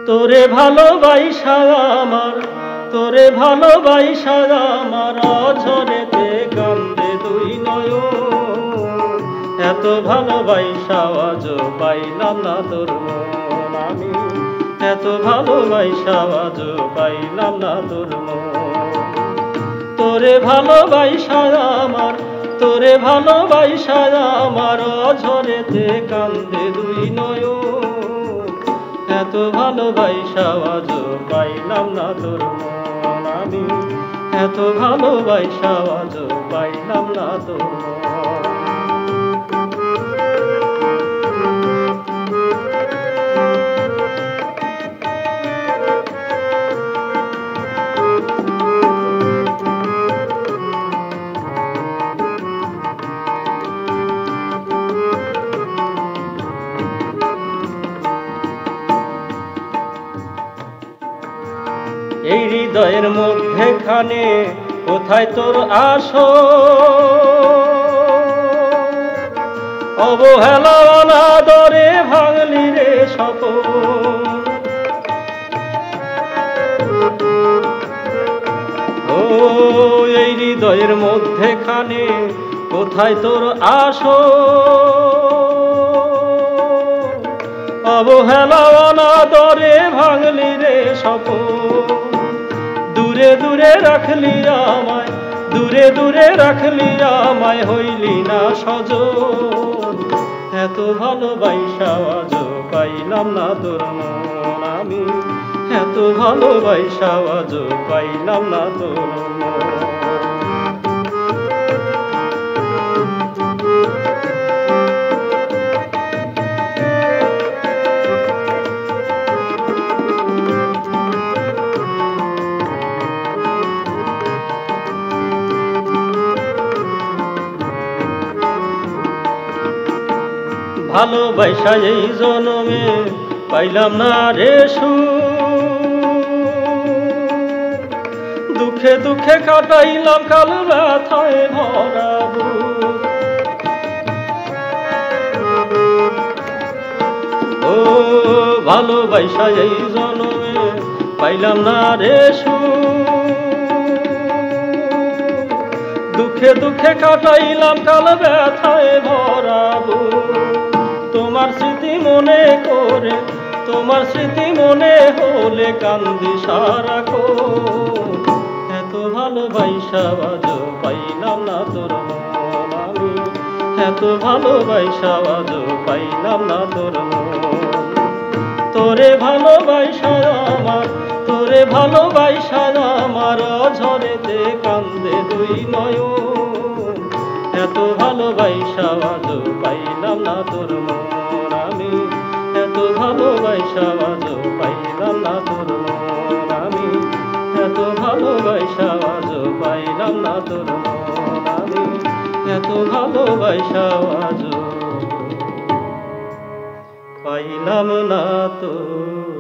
তোরে ভালোবাসা আমার, তোরে ভালোবাসা আমার অঝরেতে কান্দে দুই নয়ন। এত ভালোবাসা আজও পাইলাম না তোর মন আমি, এত ভালোবাসা আজও পাইলাম না তোর মন। তোরে ভালোবাসা আমার, তোরে ভালোবাসা আমার অঝরেতে কান্দে দুই নয়ন। এত ভালোবাসা আজও পাইলাম না তোর মন আমি, এত ভালোবাসা আজও পাইলাম না তোর মন। এই হৃদয়ের মধ্যেখানে কোথায় তোর আসো, অবহেলা অনাদরে ভাঙলি রে স্বপন। ও এই হৃদয়ের মধ্যেখানে কোথায় তোর আসো, অবহেলা অনাদরে ভাঙলি রে স্বপন। দূরে দূরে রাখলি আমায়, দূরে দূরে রাখলি আমায়, হইলি না সজন। এত ভালোবাসা আজও পাইলাম না তোর মন আমি, এত ভালোবাসা আজও পাইলাম না তোর মন। ভালোবাসা এই জনমে পাইলাম না রে সুখ, দুঃখে দুঃখে কাটাইলাম কাল ব্যথায় ভরা বুক। ও ভালোবাসা এই জনমে পাইলাম না রে সুখ, দুঃখে দুঃখে কাটাইলাম কাল ব্যথায় ভরা বুক। তোমার স্মৃতি মনে করে, তোমার স্মৃতি মনে হলে কান্দি সারাক্ষণ। এত ভালোবাসা আজও পাইলাম না তোর মন আমি, এত ভালোবাসা আজও পাইলাম না তোর মন। তোরে ভালোবাসা আমার, তোরে ভালোবাসা আমার অঝরেতে কান্দে দুই নয়ন। এত ভালোবাসা আজও পাইলাম না তোর মন আমি, এত ভালোবাসা আজও পাইলাম না তোর মন আমি, এত ভালোবাসা আজও পাইলাম না তোর মন আমি, এত ভালোবাসা আজও পাইলাম না তোর।